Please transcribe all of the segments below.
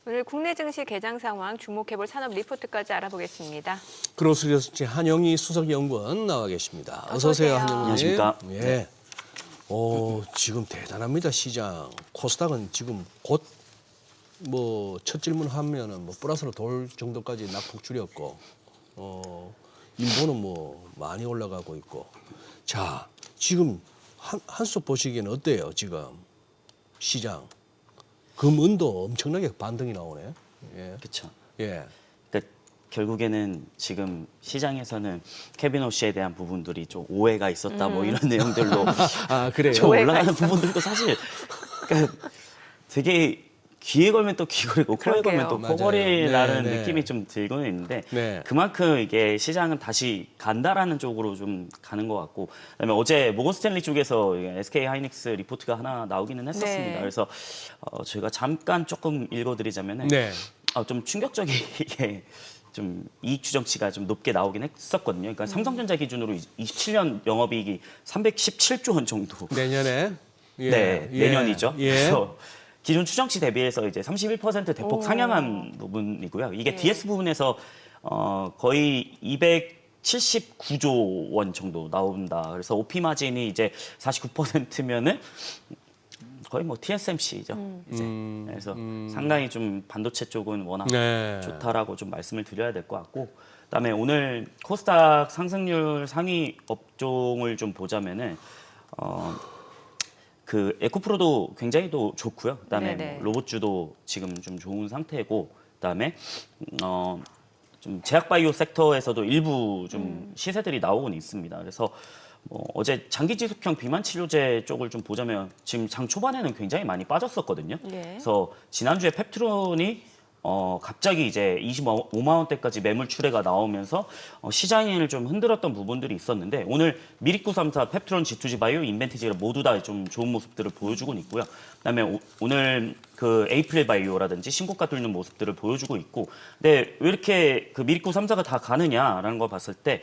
오늘 국내 증시 개장 상황 주목해볼 산업 리포트까지 알아보겠습니다. 그로스리서치 한영희 수석연구원 나와 계십니다. 어서 오세요, 한영희. 안녕하십니까. 예. 지금 대단합니다, 시장. 코스닥은 지금 곧 첫 질문 하면은 플러스로 돌 정도까지 낙폭 줄였고, 인보는 많이 올라가고 있고. 자, 지금 한수 보시기에는 어때요, 지금 시장? 금은도 엄청나게 반등이 나오네. 예. 그렇죠. 예. 그러니까 결국에는 지금 시장에서는 케빈 오씨에 대한 부분들이 좀 오해가 있었다 뭐 이런 내용들로 아, 그래요? 좀 오해가 올라가는 있어. 부분들도 사실 그러니까 되게 귀에 걸면 또 귀걸이고 코에 걸면 또 맞아요. 코걸이라는 네, 네. 느낌이 좀 들고는 있는데 네. 그만큼 이게 시장은 다시 간다라는 쪽으로 좀 가는 것 같고 그다음에 어제 모건 스탠리 쪽에서 SK 하이닉스 리포트가 하나 나오기는 했었습니다. 네. 그래서 저희가 잠깐 조금 읽어드리자면은 네. 좀 충격적이게 좀 이익 추정치가 좀 높게 나오긴 했었거든요. 그러니까 삼성전자 기준으로 27년 영업이익이 317조 원 정도. 내년에? 예. 네, 예. 내년이죠. 예. 그래서 기존 추정치 대비해서 이제 31% 대폭 상향한 부분이고요. 이게 예. DS 부분에서 거의 279조 원 정도 나온다. 그래서 OP 마진이 이제 49%면은 거의 TSMC죠. 이제. 그래서 상당히 좀 반도체 쪽은 워낙 네. 좋다라고 좀 말씀을 드려야 될 것 같고, 그다음에 오늘 코스닥 상승률 상위 업종을 좀 보자면은 그 에코프로도 굉장히 또 좋고요. 그다음에 네네. 로봇주도 지금 좀 좋은 상태고, 그다음에 좀 제약바이오 섹터에서도 일부 좀 시세들이 나오곤 있습니다. 그래서 어제 장기지속형 비만 치료제 쪽을 좀 보자면 지금 장 초반에는 굉장히 많이 빠졌었거든요. 예. 그래서 지난주에 펩트론이 갑자기 이제 25만 원대까지 매물 출회가 나오면서 시장을 좀 흔들었던 부분들이 있었는데 오늘 미리쿠 3사, 펩트론, G2G 바이오, 인벤티지가 모두 다 좀 좋은 모습들을 보여주고 있고요. 그다음에 오늘 그 에이프릴 바이오라든지 신고가 뚫는 모습들을 보여주고 있고, 근데 왜 이렇게 그 미리쿠 3사가 다 가느냐라는 걸 봤을 때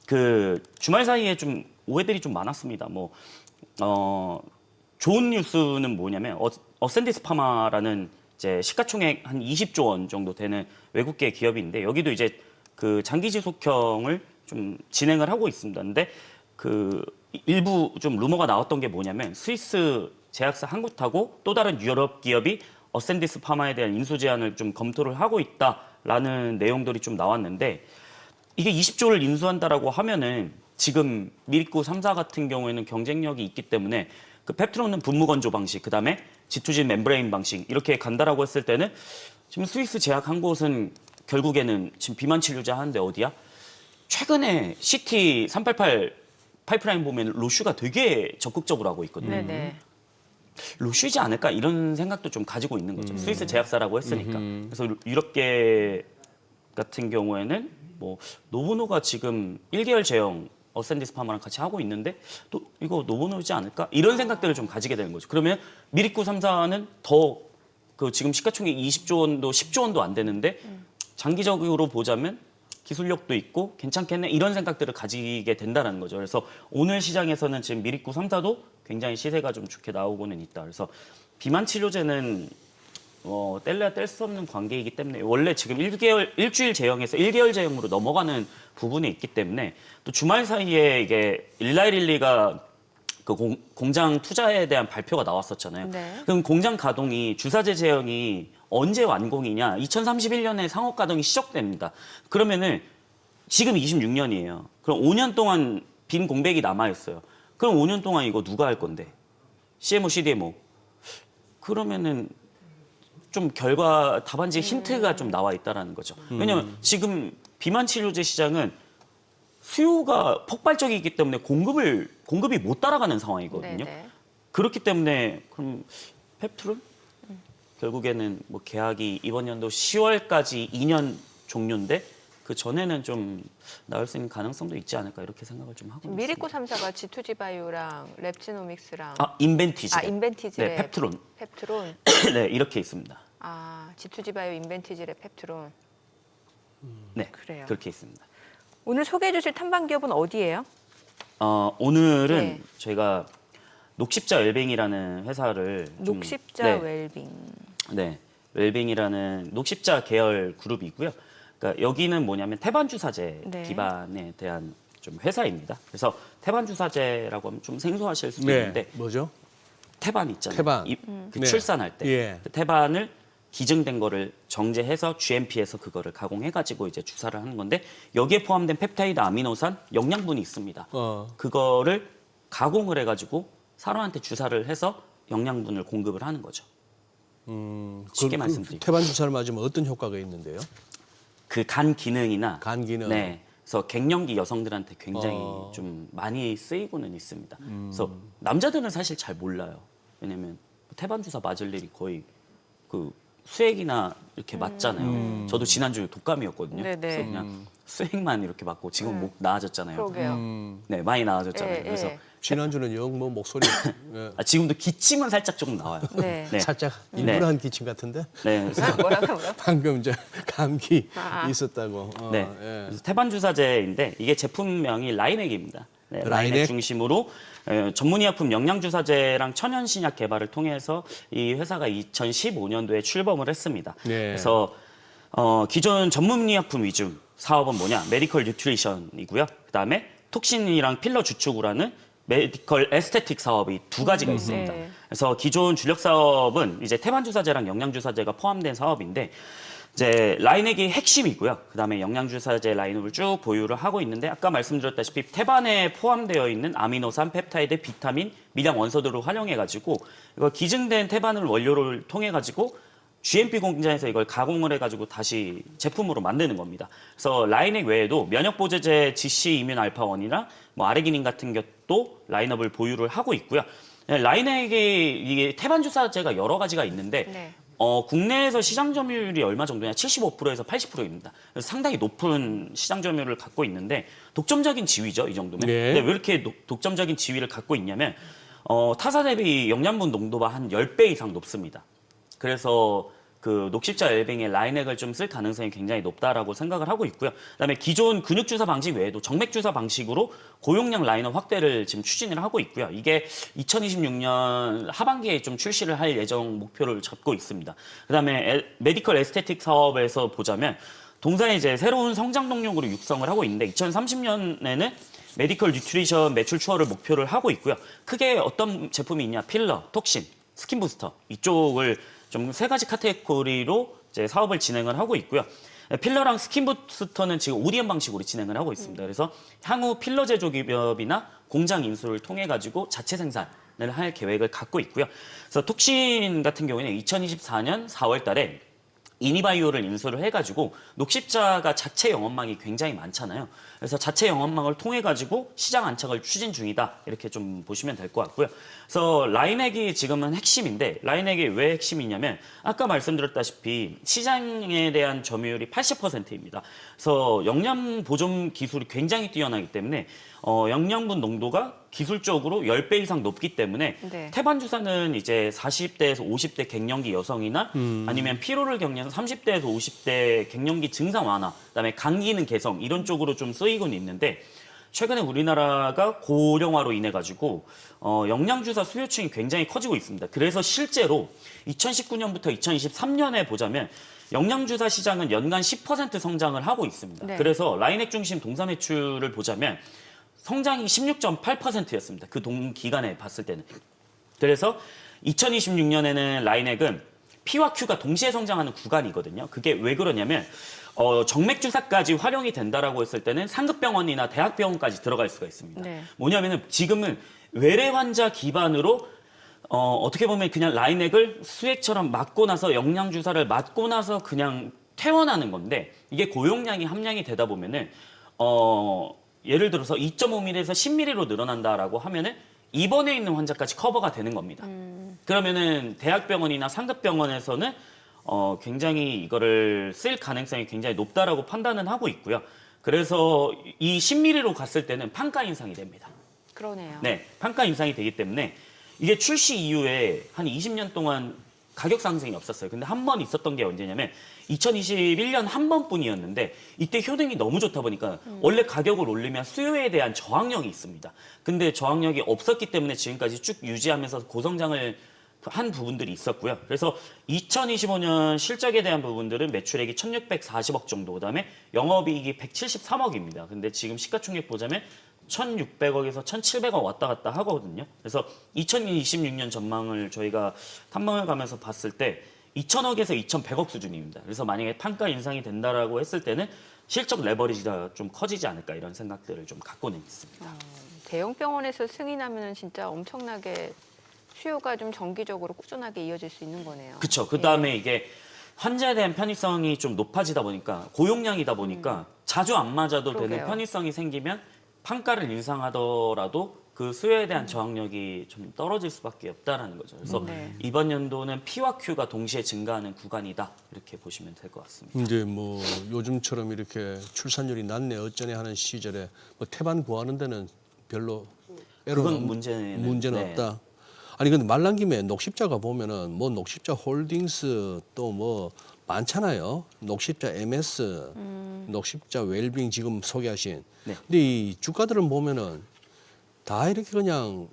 그 주말 사이에 좀 오해들이 좀 많았습니다. 좋은 뉴스는 뭐냐면 어센디스 파마라는 이제 시가총액 한 20조 원 정도 되는 외국계 기업인데 여기도 이제 그 장기 지속형을 좀 진행을 하고 있습니다. 근데 그 일부 좀 루머가 나왔던 게 뭐냐면 스위스 제약사 한국하고 또 다른 유럽 기업이 어센디스 파마에 대한 인수 제안을 좀 검토를 하고 있다라는 내용들이 좀 나왔는데 이게 20조를 인수한다라고 하면은 지금 미리쿠 3사 같은 경우에는 경쟁력이 있기 때문에 그 펩트론은 분무 건조 방식, 그다음에 G2G 멤브레인 방식 이렇게 간다라고 했을 때는 지금 스위스 제약 한 곳은 결국에는 지금 비만 치료제 하는데 어디야? 최근에 CT 388 파이프라인 보면 로슈가 되게 적극적으로 하고 있거든요. 네네. 로슈이지 않을까 이런 생각도 좀 가지고 있는 거죠. 스위스 제약사라고 했으니까. 그래서 유럽계 같은 경우에는 노보노가 지금 1개월 제형 어센디스 파마랑 같이 하고 있는데 또 이거 노보노지 않을까? 이런 생각들을 좀 가지게 되는 거죠. 그러면 미리쿠 3사는 더 그 지금 시가총액 20조 원도 10조 원도 안 되는데 장기적으로 보자면 기술력도 있고 괜찮겠네 이런 생각들을 가지게 된다는 거죠. 그래서 오늘 시장에서는 지금 미리쿠 3사도 굉장히 시세가 좀 좋게 나오고는 있다. 그래서 비만 치료제는 뗄래야 뗄 수 없는 관계이기 때문에 원래 지금 일주일 제형에서 1개월 제형으로 넘어가는 부분이 있기 때문에 또 주말 사이에 이게 일라이릴리가 그 공장 투자에 대한 발표가 나왔었잖아요. 네. 그럼 공장 가동이 주사제 제형이 언제 완공이냐? 2031년에 상업 가동이 시작됩니다. 그러면은 지금 26년이에요. 그럼 5년 동안 빈 공백이 남아 있어요. 그럼 5년 동안 이거 누가 할 건데? CMO, CDMO. 그러면은 좀 답안지 힌트가 좀 나와 있다라는 거죠. 왜냐하면 지금 비만 치료제 시장은 수요가 폭발적이기 때문에 공급이 못 따라가는 상황이거든요. 네네. 그렇기 때문에 그럼 펩트론 결국에는 계약이 이번 연도 10월까지 2년 종료인데 그 전에는 좀 나올 수 있는 가능성도 있지 않을까 이렇게 생각을 좀 하고 있습니다. 미리쿠 3사가 G2G 바이오랑 랩지노믹스랑 인벤티지. 인벤티지랩 네, 펩트론. 펩트론. 네, 이렇게 있습니다. G2G 바이오 인벤티지랩 펩트론. 네, 그래요. 그렇게 있습니다. 오늘 소개해 주실 탐방 기업은 어디예요? 오늘은 네. 저희가 녹십자 웰빙이라는 회사를 녹십자 네, 웰빙. 네, 웰빙이라는 녹십자 계열 그룹이고요. 그러니까 여기는 뭐냐면 태반 주사제 네. 기반에 대한 좀 회사입니다. 그래서 태반 주사제라고 하면 좀 생소하실 수도 네. 있는데 뭐죠? 태반 있잖아요. 태반. 그 네. 출산할 때 예. 그 태반을 기증된 거를 정제해서 GMP에서 그거를 가공해가지고 이제 주사를 하는 건데 여기에 포함된 펩타이드 아미노산 영양분이 있습니다. 그거를 가공을 해가지고 사람한테 주사를 해서 영양분을 공급을 하는 거죠. 쉽게 말씀드리면 태반 주사를 맞으면 어떤 효과가 있는데요? 그 간 기능이나 간 기능. 네. 그래서 갱년기 여성들한테 굉장히 좀 많이 쓰이고는 있습니다. 그래서 남자들은 사실 잘 몰라요. 왜냐면 태반 주사 맞을 일이 거의 그 수액이나 이렇게 맞잖아요. 저도 지난주에 독감이었거든요. 네네. 그래서 그냥 수액만 이렇게 맞고 지금 목 나아졌잖아요. 그러게요. 네, 많이 나아졌잖아요. 예, 그래서 예. 지난주는 영 뭐 목소리 예. 지금도 기침은 살짝 조금 나와요. 네. 네. 살짝 일부러한 기침 같은데 네. 그래서 뭐라고요? 방금 이제 감기 아. 있었다고. 네. 예. 그래서 태반 주사제인데 이게 제품명이 라이넥입니다. 네, 라이넥? 라이넥 중심으로 전문의약품 영양주사제랑 천연신약 개발을 통해서 이 회사가 2015년도에 출범을 했습니다. 네. 그래서 기존 전문의약품 위주 사업은 뭐냐? 메디컬 뉴트리션이고요. 그다음에 톡신이랑 필러 주축을 하는 메디컬 에스테틱 사업이 두 가지가 있습니다. 네. 그래서 기존 주력 사업은 이제 태반 주사제랑 영양 주사제가 포함된 사업인데 이제 라인액이 핵심이고요. 그다음에 영양 주사제 라인업을 쭉 보유를 하고 있는데 아까 말씀드렸다시피 태반에 포함되어 있는 아미노산, 펩타이드, 비타민, 미량 원소들을 활용해 가지고 이걸 기증된 태반을 원료를 통해 가지고 GMP 공장에서 이걸 가공을 해가지고 다시 제품으로 만드는 겁니다. 그래서 라인액 외에도 면역 보조제 GC 이뮨 알파1이나 뭐 아르기닌 같은 것도 라인업을 보유를 하고 있고요. 라인액이 이게 태반 주사제가 여러 가지가 있는데 네. 국내에서 시장 점유율이 얼마 정도냐? 75%에서 80%입니다. 그래서 상당히 높은 시장 점유율을 갖고 있는데 독점적인 지위죠, 이 정도면. 네. 근데 왜 이렇게 독점적인 지위를 갖고 있냐면 타사 대비 영양분 농도가 한 10배 이상 높습니다. 그래서 그 녹십자 웰빙의 라인액을 좀 쓸 가능성이 굉장히 높다라고 생각을 하고 있고요. 그다음에 기존 근육 주사 방식 외에도 정맥 주사 방식으로 고용량 라인업 확대를 지금 추진을 하고 있고요. 이게 2026년 하반기에 좀 출시를 할 예정 목표를 잡고 있습니다. 그다음에 메디컬 에스테틱 사업에서 보자면 동사에 이제 새로운 성장 동력으로 육성을 하고 있는데 2030년에는 메디컬 뉴트리션 매출 추월을 목표를 하고 있고요. 크게 어떤 제품이 있냐? 필러, 톡신, 스킨 부스터 이쪽을 좀 세 가지 카테고리로 이제 사업을 진행을 하고 있고요. 필러랑 스킨 부스터는 지금 ODM 방식으로 진행을 하고 있습니다. 그래서 향후 필러 제조 기업이나 공장 인수를 통해 가지고 자체 생산을 할 계획을 갖고 있고요. 그래서 톡신 같은 경우에는 2024년 4월 달에 이니바이오를 인수를 해가지고 녹십자가 자체 영업망이 굉장히 많잖아요. 그래서 자체 영업망을 통해 가지고 시장 안착을 추진 중이다 이렇게 좀 보시면 될 것 같고요. 그래서 라인액이 지금은 핵심인데 라인액이 왜 핵심이냐면 아까 말씀드렸다시피 시장에 대한 점유율이 80%입니다. 그래서 영양 보존 기술이 굉장히 뛰어나기 때문에 영양분 농도가 기술적으로 10배 이상 높기 때문에 네. 태반 주사는 이제 40대에서 50대 갱년기 여성이나 아니면 피로를 겪는 30대에서 50대 갱년기 증상 완화, 그다음에 간 기능 개선 이런 쪽으로 좀 쓰이곤 있는데 최근에 우리나라가 고령화로 인해 가지고 영양 주사 수요층이 굉장히 커지고 있습니다. 그래서 실제로 2019년부터 2023년에 보자면 영양 주사 시장은 연간 10% 성장을 하고 있습니다. 네. 그래서 라인액 중심 동사 매출을 보자면 성장이 16.8%였습니다. 그 동기간에 봤을 때는. 그래서 2026년에는 라인액은 P와 Q가 동시에 성장하는 구간이거든요. 그게 왜 그러냐면 정맥 주사까지 활용이 된다라고 했을 때는 상급병원이나 대학병원까지 들어갈 수가 있습니다. 네. 뭐냐면은 지금은 외래 환자 기반으로 어떻게 보면 그냥 라인액을 수액처럼 맞고 나서 영양 주사를 맞고 나서 그냥 퇴원하는 건데 이게 고용량이 함량이 되다 보면은 예를 들어서 2.5mm에서 10mm로 늘어난다라고 하면은 입원해 있는 환자까지 커버가 되는 겁니다. 그러면은 대학병원이나 상급병원에서는 굉장히 이거를 쓸 가능성이 굉장히 높다라고 판단은 하고 있고요. 그래서 이 10mm로 갔을 때는 판가 인상이 됩니다. 그러네요. 네, 판가 인상이 되기 때문에 이게 출시 이후에 한 20년 동안 가격 상승이 없었어요. 근데 한 번 있었던 게 언제냐면 2021년 한 번뿐이었는데 이때 효능이 너무 좋다 보니까 원래 가격을 올리면 수요에 대한 저항력이 있습니다. 근데 저항력이 없었기 때문에 지금까지 쭉 유지하면서 고성장을 한 부분들이 있었고요. 그래서 2025년 실적에 대한 부분들은 매출액이 1,640억 정도, 그다음에 영업이익이 173억입니다. 근데 지금 시가총액 보자면 1,600억에서 1,700억 왔다 갔다 하거든요. 그래서 2026년 전망을 저희가 탐방을 가면서 봤을 때 2,000억에서 2,100억 수준입니다. 그래서 만약에 판가 인상이 된다라고 했을 때는 실적 레버리지가 좀 커지지 않을까 이런 생각들을 좀 갖고는 있습니다. 대형 병원에서 승인하면 진짜 엄청나게 수요가 좀 정기적으로 꾸준하게 이어질 수 있는 거네요. 그렇죠. 그다음에 이게 환자에 대한 편의성이 좀 높아지다 보니까 고용량이다 보니까 자주 안 맞아도 되는 그러게요. 편의성이 생기면 판가를 인상하더라도 그 수요에 대한 저항력이 좀 떨어질 수밖에 없다라는 거죠. 그래서 네. 이번 연도는 P와 Q가 동시에 증가하는 구간이다 이렇게 보시면 될 것 같습니다. 이제 뭐 요즘처럼 이렇게 출산율이 낮네 어쩌네 하는 시절에 뭐 태반 구하는 데는 별로 그건 문제는 네. 없다. 아니 근데 말 난 김에 녹십자가 보면은 뭐 녹십자 홀딩스 또 뭐 많잖아요. 녹십자 MS, 녹십자 웰빙 지금 소개하신. 네. 근데 이 주가들은 보면은 다 이렇게 그냥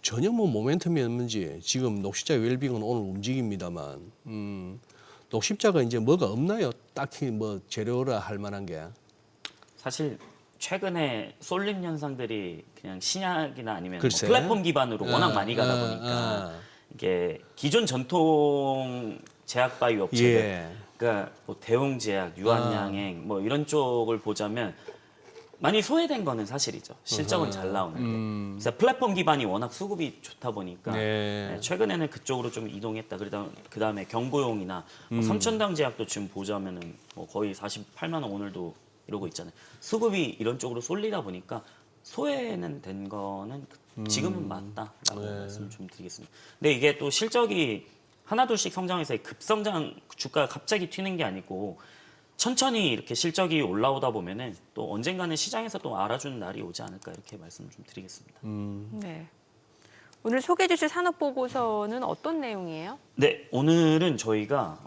전혀 뭐 모멘텀이 없는지 지금 녹십자 웰빙은 오늘 움직입니다만 녹십자가 이제 뭐가 없나요? 딱히 뭐 재료라 할 만한 게. 사실 최근에 쏠림 현상들이 그냥 신약이나 아니면 뭐 글쎄. 플랫폼 기반으로 워낙 많이 가다 보니까 이게 기존 전통 제약 바이오 업체들, 예. 그러니까 뭐 대웅제약, 유한양행 뭐 이런 쪽을 보자면 많이 소외된 거는 사실이죠. 실적은 잘 나오는데. 그래서 플랫폼 기반이 워낙 수급이 좋다 보니까 네. 네, 최근에는 그쪽으로 좀 이동했다. 그다음에 경고용이나 뭐 삼천당 제약도 지금 보자면은 뭐 거의 48만 원 오늘도 이러고 있잖아요. 수급이 이런 쪽으로 쏠리다 보니까 소외는 된 거는 지금은 맞다라고 말씀 좀 드리겠습니다. 근데 이게 또 실적이 하나둘씩 성장해서 급성장 주가가 갑자기 튀는 게 아니고 천천히 이렇게 실적이 올라오다 보면은 또 언젠가는 시장에서 또 알아주는 날이 오지 않을까 이렇게 말씀 좀 드리겠습니다. 네. 오늘 소개해 주실 산업 보고서는 어떤 내용이에요? 네, 오늘은 저희가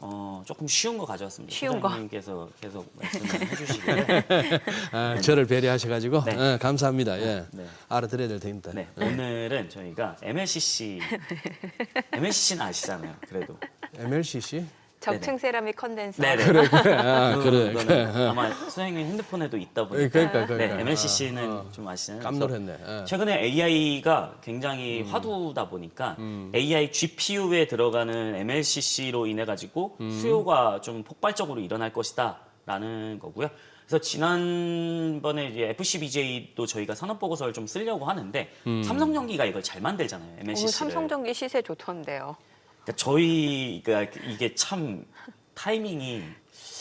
조금 쉬운 거 가져왔습니다. 쉬운 거. 소장님께서 계속 말씀을 해주시길래 아, 저를 배려하셔가지고 네. 예, 감사합니다. 예. 네. 알아들어야 될 테니까. 네, 오늘은 저희가 MLCC는 아시잖아요. 그래도 MLCC? 적층 세라믹 컨덴서. 네네. 아, 그래. 그거는 아마 소장님 핸드폰에도 있다 보니까 그러니까. 네, MLCC는 좀 아시잖아요. 깜놀했네. 그래서 예. 최근에 AI가 굉장히 화두다 보니까 AI GPU에 들어가는 MLCC로 인해 가지고 수요가 좀 폭발적으로 일어날 것이다라는 거고요. 그래서 지난번에 이제 FCBJ도 저희가 산업 보고서를 좀 쓰려고 하는데 삼성전기가 이걸 잘 만들잖아요. 오늘 MLCC를. 삼성전기 시세 좋던데요. 그러니까 저희가 이게 참 타이밍이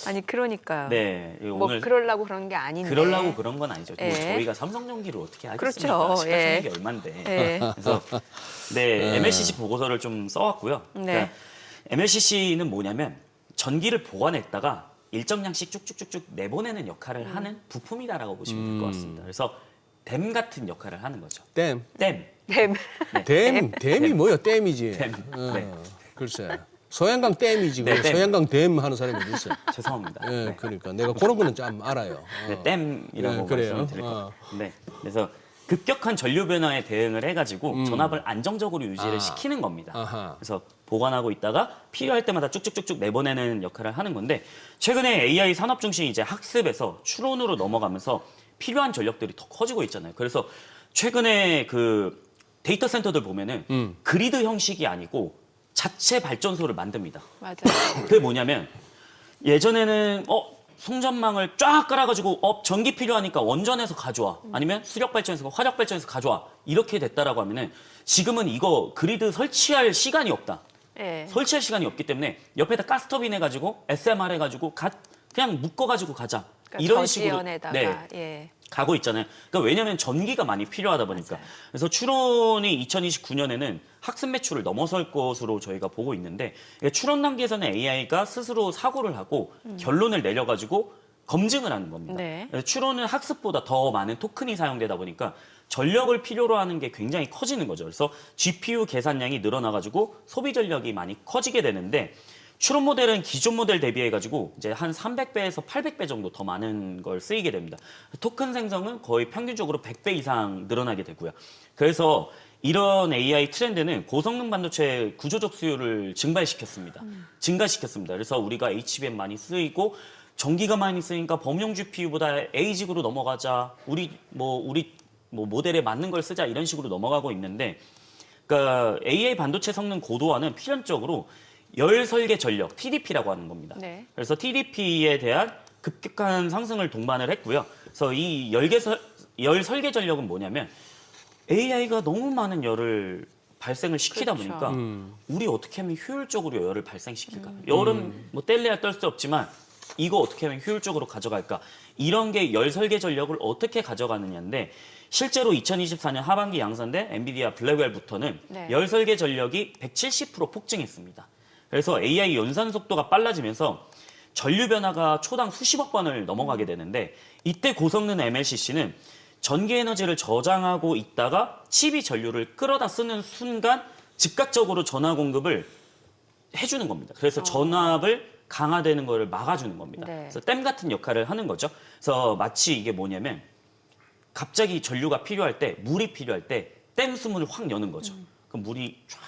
아니 그러니까요. 네 뭐 오늘 그러려고 그런 게 아닌데. 그러려고 그런 건 아니죠. 뭐 예. 저희가 삼성전기를 어떻게 하겠습니까? 그렇죠. 시가총액이 예. 얼만데. 예. 그래서 네 MLCC 보고서를 좀 써왔고요. 네. 그러니까 MLCC는 뭐냐면 전기를 보관했다가 일정량씩 쭉쭉쭉쭉 내보내는 역할을 하는 부품이다라고 보시면 될 것 같습니다. 그래서 댐 같은 역할을 하는 거죠. 댐. 댐. 네. 댐이 뭐야? 댐이지. 댐. 네. 글쎄. 소양강 댐이지. 네, 그 댐. 소양강 댐 하는 사람이 어디 있어요? 죄송합니다. 예, 네. 그러니까 내가 그런 거는 좀 알아요. 네, 댐이라고 네, 그래요. 말씀을 드릴 것 같아요. 네, 그래서 급격한 전류 변화에 대응을 해가지고 전압을 안정적으로 유지를 시키는 겁니다. 아하. 그래서 보관하고 있다가 필요할 때마다 쭉쭉쭉쭉 내보내는 역할을 하는 건데 최근에 AI 산업 중심 이제 학습에서 추론으로 넘어가면서 필요한 전력들이 더 커지고 있잖아요. 그래서 최근에 그 데이터 센터들 보면은 그리드 형식이 아니고 자체 발전소를 만듭니다. 맞아요. 그게 뭐냐면 예전에는 송전망을 쫙 깔아가지고 전기 필요하니까 원전에서 가져와 아니면 수력 발전에서 화력 발전에서 가져와 이렇게 됐다라고 하면은 지금은 이거 그리드 설치할 시간이 없다. 네. 설치할 시간이 없기 때문에 옆에다 가스터빈 해가지고 SMR 해가지고 그냥 묶어가지고 가자. 그러니까 이런 식으로 저지연에다가 예. 가고 있잖아요. 그러니까 왜냐하면 전기가 많이 필요하다 보니까. 맞아요. 그래서 추론이 2029년에는 학습 매출을 넘어설 것으로 저희가 보고 있는데 추론 단계에서는 AI가 스스로 사고를 하고 결론을 내려가지고 검증을 하는 겁니다. 네. 그래서 추론은 학습보다 더 많은 토큰이 사용되다 보니까 전력을 필요로 하는 게 굉장히 커지는 거죠. 그래서 GPU 계산량이 늘어나가지고 소비 전력이 많이 커지게 되는데 추론 모델은 기존 모델 대비해가지고 이제 한 300배에서 800배 정도 더 많은 걸 쓰이게 됩니다. 토큰 생성은 거의 평균적으로 100배 이상 늘어나게 되고요. 그래서 이런 AI 트렌드는 고성능 반도체 구조적 수요를 증가시켰습니다. 그래서 우리가 HBM 많이 쓰이고 전기가 많이 쓰니까 범용 GPU보다 A직으로 넘어가자. 우리 모델에 맞는 걸 쓰자 이런 식으로 넘어가고 있는데, 그러니까 AI 반도체 성능 고도화는 필연적으로 열 설계 전력 (TDP라고) 하는 겁니다. 네. 그래서 TDP에 대한 급격한 상승을 동반을 했고요. 그래서 이 열 설계 전력은 뭐냐면 AI가 너무 많은 열을 발생을 시키다 그렇죠. 보니까 우리 어떻게 하면 효율적으로 열을 발생시킬까? 열은 뭐 뗄래야 뗄 수 없지만 이거 어떻게 하면 효율적으로 가져갈까? 이런 게 열 설계 전력을 어떻게 가져가느냐인데, 실제로 2024년 하반기 양산된 엔비디아 블랙웰부터는 네. 열 설계 전력이 170% 폭증했습니다. 그래서 AI 연산 속도가 빨라지면서 전류 변화가 초당 수십억 번을 넘어가게 되는데, 이때 고성능 MLCC는 전기 에너지를 저장하고 있다가 칩이 전류를 끌어다 쓰는 순간 즉각적으로 전화 공급을 해주는 겁니다. 그래서 전압을 강화되는 거를 막아주는 겁니다. 네. 그래서 댐 같은 역할을 하는 거죠. 그래서 마치 이게 뭐냐면 갑자기 전류가 필요할 때, 물이 필요할 때 댐 수문을 확 여는 거죠. 그럼 물이 쫙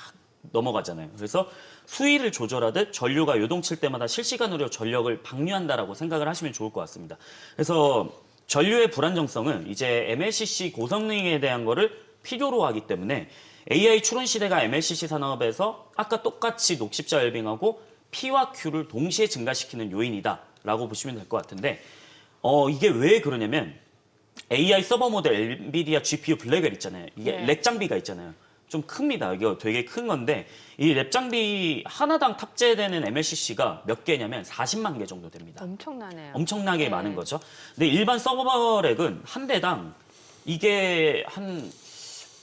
넘어가잖아요. 그래서 수위를 조절하듯 전류가 요동칠 때마다 실시간으로 전력을 방류한다라고 생각을 하시면 좋을 것 같습니다. 그래서 전류의 불안정성은 이제 MLCC 고성능에 대한 거를 필요로 하기 때문에 AI 추론 시대가 MLCC 산업에서 아까 똑같이 녹십자 웰빙하고 P와 Q를 동시에 증가시키는 요인이다라고 보시면 될 것 같은데, 이게 왜 그러냐면 AI 서버 모델 엔비디아 GPU 블랙웰 있잖아요. 이게 네. 렉 장비가 있잖아요. 좀 큽니다. 이거 되게 큰 건데 이 랩 장비 하나당 탑재되는 MLCC가 몇 개냐면 40만 개 정도 됩니다. 엄청나네요. 엄청나게 네. 많은 거죠. 근데 일반 서버 렉은 한 대당 이게 한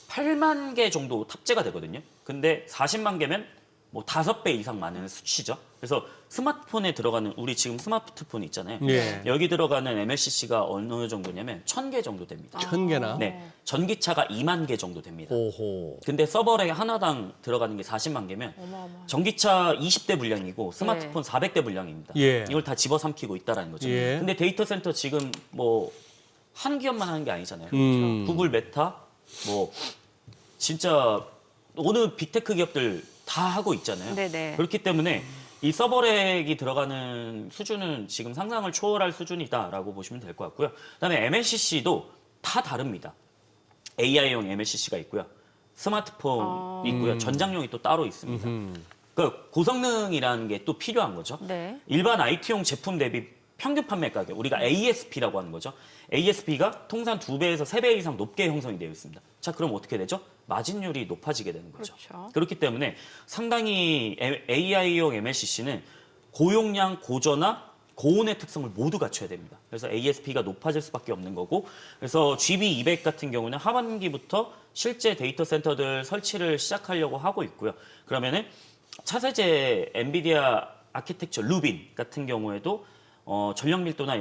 8만 개 정도 탑재가 되거든요. 근데 40만 개면 뭐 5배 이상 많은 수치죠. 그래서 스마트폰에 들어가는, 우리 지금 스마트폰 있잖아요. 예. 여기 들어가는 MLCC가 어느 정도냐면 1000개 정도 됩니다. 1000개나? 네, 전기차가 2만 개 정도 됩니다. 오호. 근데 서버렉 하나당 들어가는 게 40만 개면 어마어마. 전기차 20대 분량이고 스마트폰 400대 분량입니다. 예. 이걸 다 집어삼키고 있다라는 거죠. 예. 근데 데이터 센터 지금 뭐 한 기업만 하는 게 아니잖아요. 구글, 메타, 뭐 진짜 어느 빅테크 기업들 다 하고 있잖아요. 네네. 그렇기 때문에 이 서버렉이 들어가는 수준은 지금 상상을 초월할 수준이다라고 보시면 될 것 같고요. 그다음에 MLCC도 다 다릅니다. AI용 MLCC가 있고요. 스마트폰 있고요. 전장용이 또 따로 있습니다. 그러니까 고성능이라는 게 또 필요한 거죠. 네. 일반 IT용 제품 대비 평균 판매 가격, 우리가 ASP라고 하는 거죠. ASP가 통상 2배에서 3배 이상 높게 형성이 되어 있습니다. 자, 그럼 어떻게 되죠? 마진율이 높아지게 되는 거죠. 그렇죠. 그렇기 때문에 상당히 AI용 MLCC는 고용량, 고전화, 고온의 특성을 모두 갖춰야 됩니다. 그래서 ASP가 높아질 수밖에 없는 거고, 그래서 GB200 같은 경우는 하반기부터 실제 데이터 센터들 설치를 시작하려고 하고 있고요. 그러면은 차세대 엔비디아 아키텍처 루빈 같은 경우에도 전력 밀도나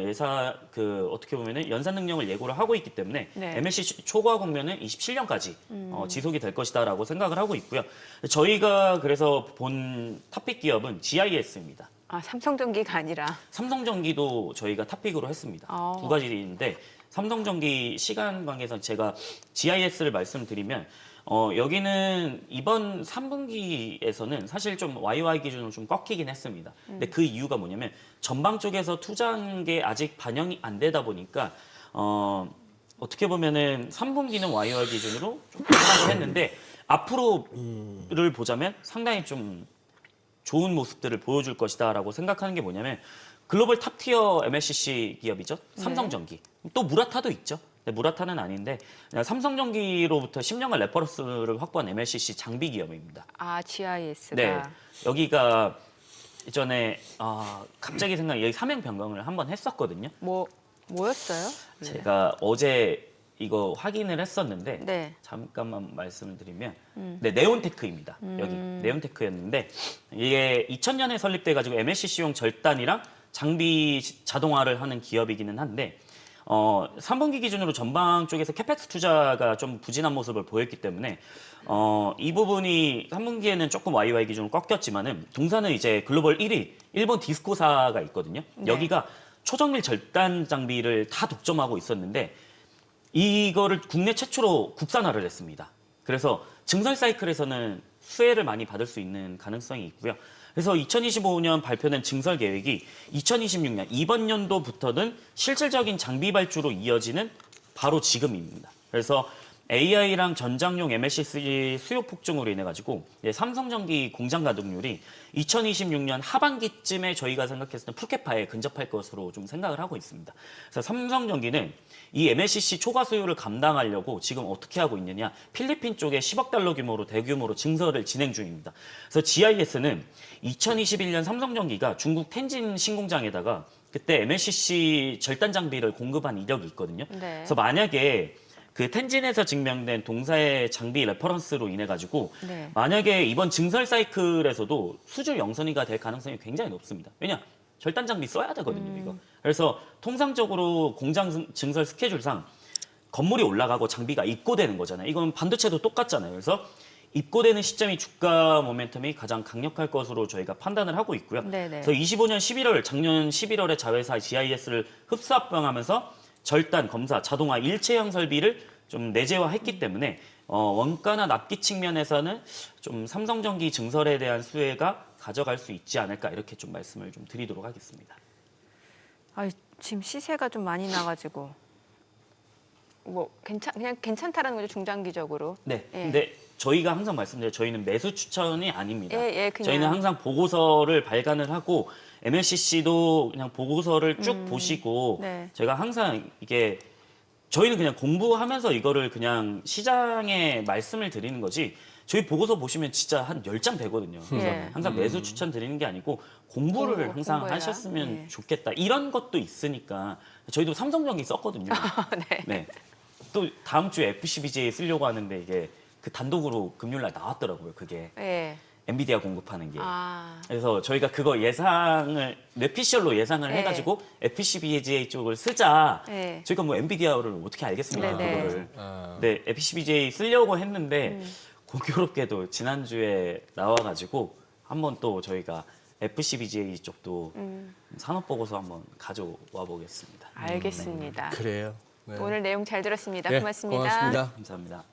어떻게 보면은 연산 능력을 예고를 하고 있기 때문에 네. MLCC 초과 국면은 27년까지 지속이 될 것이다라고 생각을 하고 있고요. 저희가 그래서 본 탑픽 기업은 GIS입니다. 아, 삼성전기가 아니라. 삼성전기도 저희가 탑픽으로 했습니다. 두 가지인데 삼성전기 시간 관계상 제가 GIS를 말씀드리면 여기는 이번 3분기에서는 사실 좀 YY 기준으로 좀 꺾이긴 했습니다. 근데 그 이유가 뭐냐면 전방 쪽에서 투자한 게 아직 반영이 안 되다 보니까 어떻게 보면은 3분기는 YY 기준으로 좀 괜찮긴 했는데 앞으로를 보자면 상당히 좀 좋은 모습들을 보여줄 것이다라고 생각하는 게 뭐냐면 글로벌 탑티어 MLCC 기업이죠. 삼성전기. 또 무라타도 있죠. 근데 무라타는 아닌데 삼성전기로부터 10년간 레퍼런스를 확보한 MLCC 장비 기업입니다. 아, GIS가. 네, 여기가 이전에 갑자기 여기 사명 변경을 한번 했었거든요. 뭐였어요? 제가 어제 이거 확인을 했었는데 네. 잠깐만 말씀을 드리면 네, 네온테크입니다. 여기 네온테크였는데 이게 2000년에 설립돼 가지고 MLCC용 절단이랑 장비 자동화를 하는 기업이기는 한데 3분기 기준으로 전방 쪽에서 캐펙스 투자가 좀 부진한 모습을 보였기 때문에 이 부분이 3분기에는 조금 YY 기준으로 꺾였지만은 동사는 이제 글로벌 1위 일본 디스코사가 있거든요. 네. 여기가 초정밀 절단 장비를 다 독점하고 있었는데 이거를 국내 최초로 국산화를 했습니다. 그래서 증설 사이클에서는 수혜를 많이 받을 수 있는 가능성이 있고요. 그래서 2025년 발표된 증설 계획이 2026년 이번 연도부터는 실질적인 장비 발주로 이어지는 바로 지금입니다. 그래서 AI랑 전장용 MLCC 수요 폭증으로 인해 가지고 삼성전기 공장 가동률이 2026년 하반기쯤에 저희가 생각했을 때 풀캐파에 근접할 것으로 좀 생각을 하고 있습니다. 그래서 삼성전기는 이 MLCC 초과 수요를 감당하려고 지금 어떻게 하고 있느냐? 필리핀 쪽에 10억 달러 규모로 대규모로 증설을 진행 중입니다. 그래서 GIS는 2021년 삼성전기가 중국 텐진 신공장에다가 그때 MLCC 절단 장비를 공급한 이력이 있거든요. 네. 그래서 만약에 그 텐진에서 증명된 동사의 장비 레퍼런스로 인해 가지고 네. 만약에 이번 증설 사이클에서도 수주 영선이가 될 가능성이 굉장히 높습니다. 왜냐? 절단 장비 써야 되거든요, 이거. 그래서 통상적으로 공장 증설 스케줄상 건물이 올라가고 장비가 입고되는 거잖아요. 이건 반도체도 똑같잖아요. 그래서 입고되는 시점이 주가 모멘텀이 가장 강력할 것으로 저희가 판단을 하고 있고요. 네네. 그래서 25년 11월, 작년 11월에 자회사 GIS를 흡수 합병하면서 절단, 검사, 자동화, 일체형 설비를 좀 내재화했기 때문에 원가나 납기 측면에서는 좀 삼성전기 증설에 대한 수혜가 가져갈 수 있지 않을까 이렇게 좀 말씀을 좀 드리도록 하겠습니다. 아, 지금 시세가 좀 많이 나가지고 뭐 그냥 괜찮다라는 거죠, 중장기적으로. 네. 예. 근데 저희가 항상 말씀드려요. 저희는 매수 추천이 아닙니다. 예, 그냥. 저희는 항상 보고서를 발간을 하고 MLCC도 그냥 보고서를 쭉 보시고 네. 제가 항상 이게 저희는 그냥 공부하면서 이거를 그냥 시장에 말씀을 드리는 거지 저희 보고서 보시면 진짜 한 10장 되거든요. 그래서 예. 항상 매수 추천 드리는 게 아니고 공부를 항상 공부해라. 하셨으면 예. 좋겠다. 이런 것도 있으니까 저희도 삼성전기 썼거든요. 네. 네. 또 다음 주에 FCBJ 쓰려고 하는데 이게 그 단독으로 금요일 날 나왔더라고요. 그게 예. 엔비디아 공급하는 게. 아, 그래서 저희가 그거 예상을 뇌피셜로 예상을 네. 해가지고 FCBJ 쪽을 쓰자. 네. 저희가 뭐 엔비디아를 어떻게 알겠습니까? 네, 네. 그거를. 네, FCBJ 쓰려고 했는데 공교롭게도 지난주에 나와가지고 한번 또 저희가 FCBJ 쪽도 산업 보고서 한번 가져와 보겠습니다. 알겠습니다. 그래요. 네. 오늘 내용 잘 들었습니다. 네, 고맙습니다. 고맙습니다. 감사합니다.